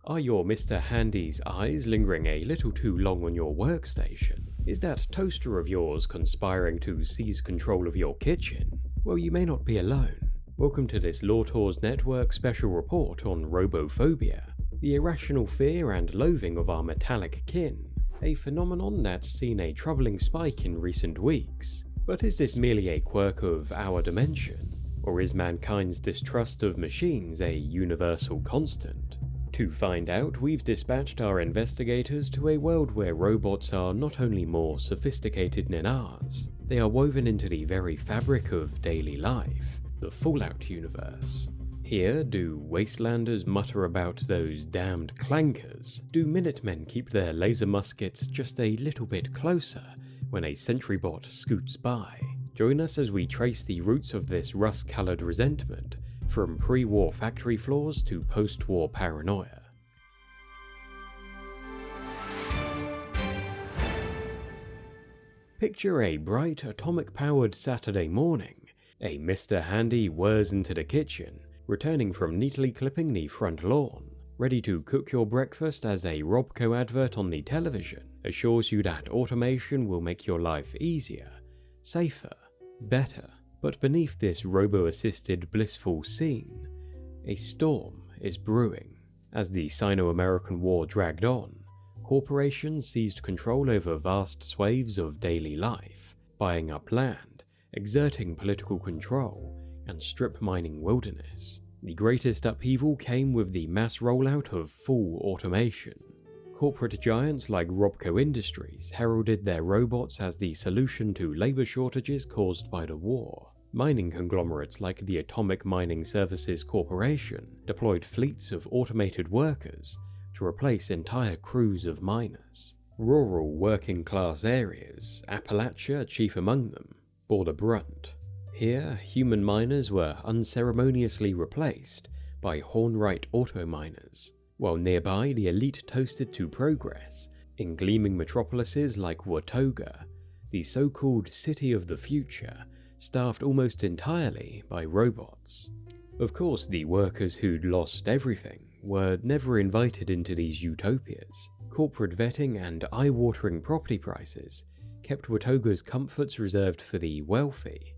Are your Mr. Handy's eyes lingering a little too long on your workstation? Is that toaster of yours conspiring to seize control of your kitchen? Well, you may not be alone. Welcome to this Lawtors Network special report on Robophobia, the irrational fear and loathing of our metallic kin, a phenomenon that's seen a troubling spike in recent weeks. But is this merely a quirk of our dimension? Or is mankind's distrust of machines a universal constant? To find out, we've dispatched our investigators to a world where robots are not only more sophisticated than ours, they are woven into the very fabric of daily life, the Fallout universe. Here, do wastelanders mutter about those damned clankers? Do Minutemen keep their laser muskets just a little bit closer when a sentry bot scoots by? Join us as we trace the roots of this rust-coloured resentment, from pre-war factory floors to post-war paranoia. Picture a bright, atomic-powered Saturday morning. A Mr. Handy whirs into the kitchen, returning from neatly clipping the front lawn, ready to cook your breakfast as a Robco advert on the television assures you that automation will make your life easier, safer, better. But beneath this robo-assisted blissful scene, a storm is brewing. As the Sino-American War dragged on, corporations seized control over vast swathes of daily life, buying up land, exerting political control, and strip mining wilderness. The greatest upheaval came with the mass rollout of full automation. Corporate giants like Robco Industries heralded their robots as the solution to labor shortages caused by the war. Mining conglomerates like the Atomic Mining Services Corporation deployed fleets of automated workers to replace entire crews of miners. Rural working-class areas, Appalachia chief among them, bore the brunt. Here, human miners were unceremoniously replaced by Hornwright auto miners, while nearby the elite toasted to progress in gleaming metropolises like Watoga, the so-called City of the Future, staffed almost entirely by robots. Of course, the workers who'd lost everything were never invited into these utopias. Corporate vetting and eye-watering property prices kept Watoga's comforts reserved for the wealthy.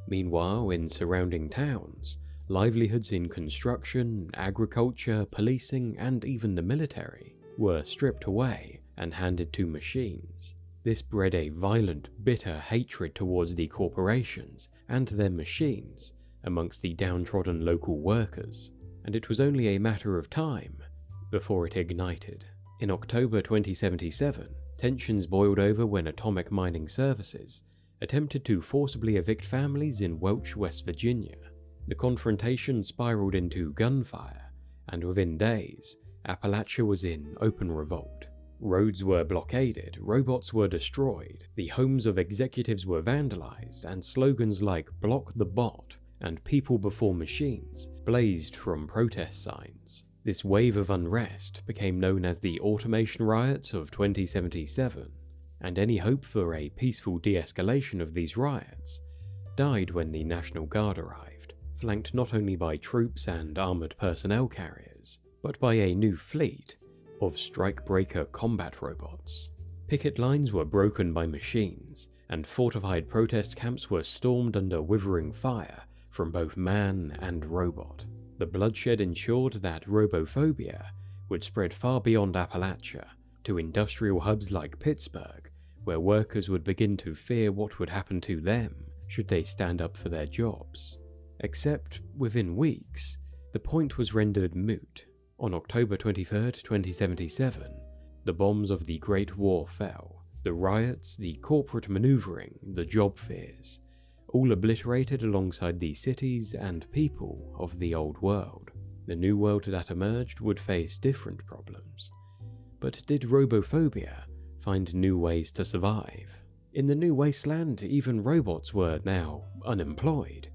Meanwhile, in surrounding towns, livelihoods in construction, agriculture, policing, and even the military were stripped away and handed to machines. This bred a violent, bitter hatred towards the corporations and their machines amongst the downtrodden local workers, and it was only a matter of time before it ignited. In October 2077, tensions boiled over when Atomic Mining Services attempted to forcibly evict families in Welch, West Virginia. The confrontation spiraled into gunfire, and within days, Appalachia was in open revolt. Roads were blockaded, robots were destroyed, the homes of executives were vandalized, and slogans like "Block the Bot" and "People Before Machines" blazed from protest signs. This wave of unrest became known as the Automation Riots of 2077, and any hope for a peaceful de-escalation of these riots died when the National Guard arrived, flanked not only by troops and armoured personnel carriers, but by a new fleet of strikebreaker combat robots. Picket lines were broken by machines, and fortified protest camps were stormed under withering fire from both man and robot. The bloodshed ensured that robophobia would spread far beyond Appalachia, to industrial hubs like Pittsburgh, where workers would begin to fear what would happen to them should they stand up for their jobs. Except, within weeks, the point was rendered moot. On October 23, 2077, the bombs of the Great War fell. The riots, the corporate maneuvering, the job fears, all obliterated alongside the cities and people of the old world. The new world that emerged would face different problems. But did robophobia find new ways to survive? In the new wasteland, even robots were now unemployed,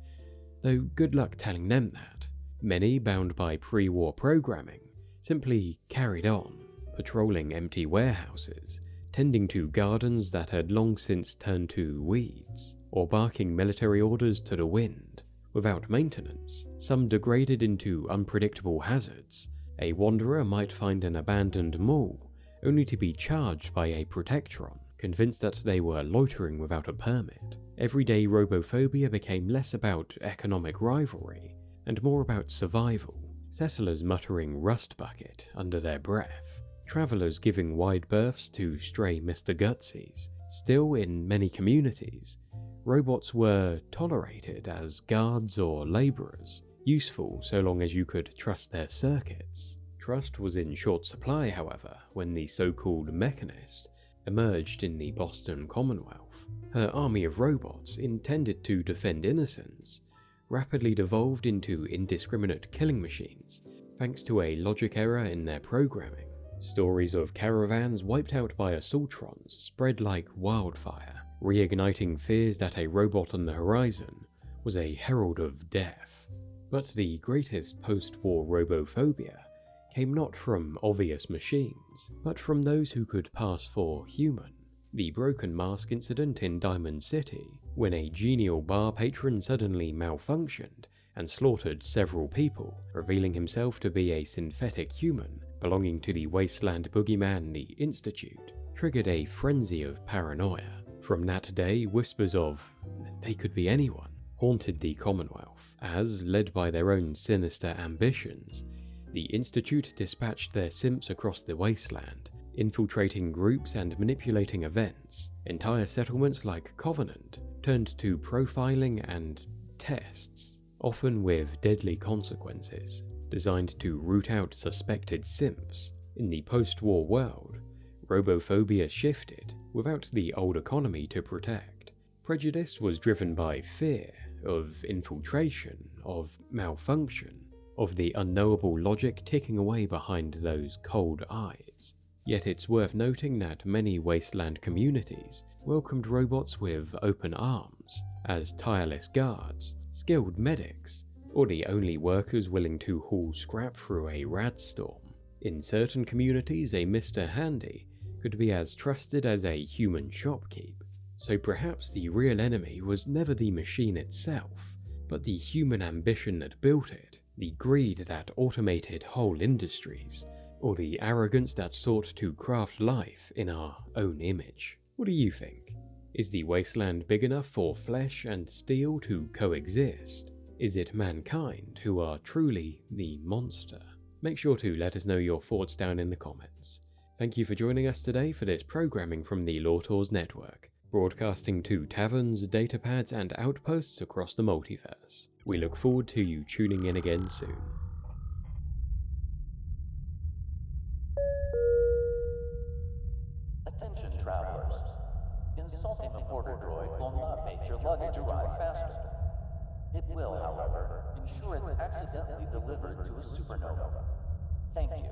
though good luck telling them that. Many, bound by pre-war programming, simply carried on, patrolling empty warehouses, tending to gardens that had long since turned to weeds, or barking military orders to the wind. Without maintenance, some degraded into unpredictable hazards, A wanderer might find an abandoned mall, only to be charged by a protectron, convinced that they were loitering without a permit. Everyday robophobia became less about economic rivalry and more about survival, settlers muttering "rust bucket" under their breath, travelers giving wide berths to stray Mr. Gutsies. Still, in many communities, robots were tolerated as guards or laborers, useful so long as you could trust their circuits. Trust was in short supply, however, when the so-called mechanist emerged in the Boston Commonwealth. Her army of robots, intended to defend innocents, rapidly devolved into indiscriminate killing machines thanks to a logic error in their programming. Stories of caravans wiped out by assaultrons spread like wildfire, reigniting fears that a robot on the horizon was a herald of death. But the greatest post-war robophobia came not from obvious machines, but from those who could pass for human. The broken mask incident in Diamond City, when a genial bar patron suddenly malfunctioned and slaughtered several people, revealing himself to be a synthetic human belonging to the wasteland boogeyman the Institute, triggered a frenzy of paranoia. From that day, whispers of "they could be anyone" haunted the Commonwealth, as, led by their own sinister ambitions, the Institute dispatched their simps across the wasteland, infiltrating groups and manipulating events. Entire settlements like Covenant turned to profiling and tests, often with deadly consequences, designed to root out suspected simps. In the post-war world, robophobia shifted without the old economy to protect. Prejudice was driven by fear of infiltration, of malfunction, of the unknowable logic ticking away behind those cold eyes. Yet it's worth noting that many wasteland communities welcomed robots with open arms, as tireless guards, skilled medics, or the only workers willing to haul scrap through a radstorm. In certain communities, a Mr. Handy could be as trusted as a human shopkeep. So perhaps the real enemy was never the machine itself, but the human ambition that built it, the greed that automated whole industries, or the arrogance that sought to craft life in our own image. What do you think? Is the wasteland big enough for flesh and steel to coexist? Is it mankind who are truly the monster? Make sure to let us know your thoughts down in the comments. Thank you for joining us today for this programming from the Lawtors Network, broadcasting to taverns, datapads, and outposts across the multiverse. We look forward to you tuning in again soon. Attention travelers. Insulting a border droid will not make your luggage arrive faster. It will, however, ensure it's accidentally delivered to a supernova. Thank you.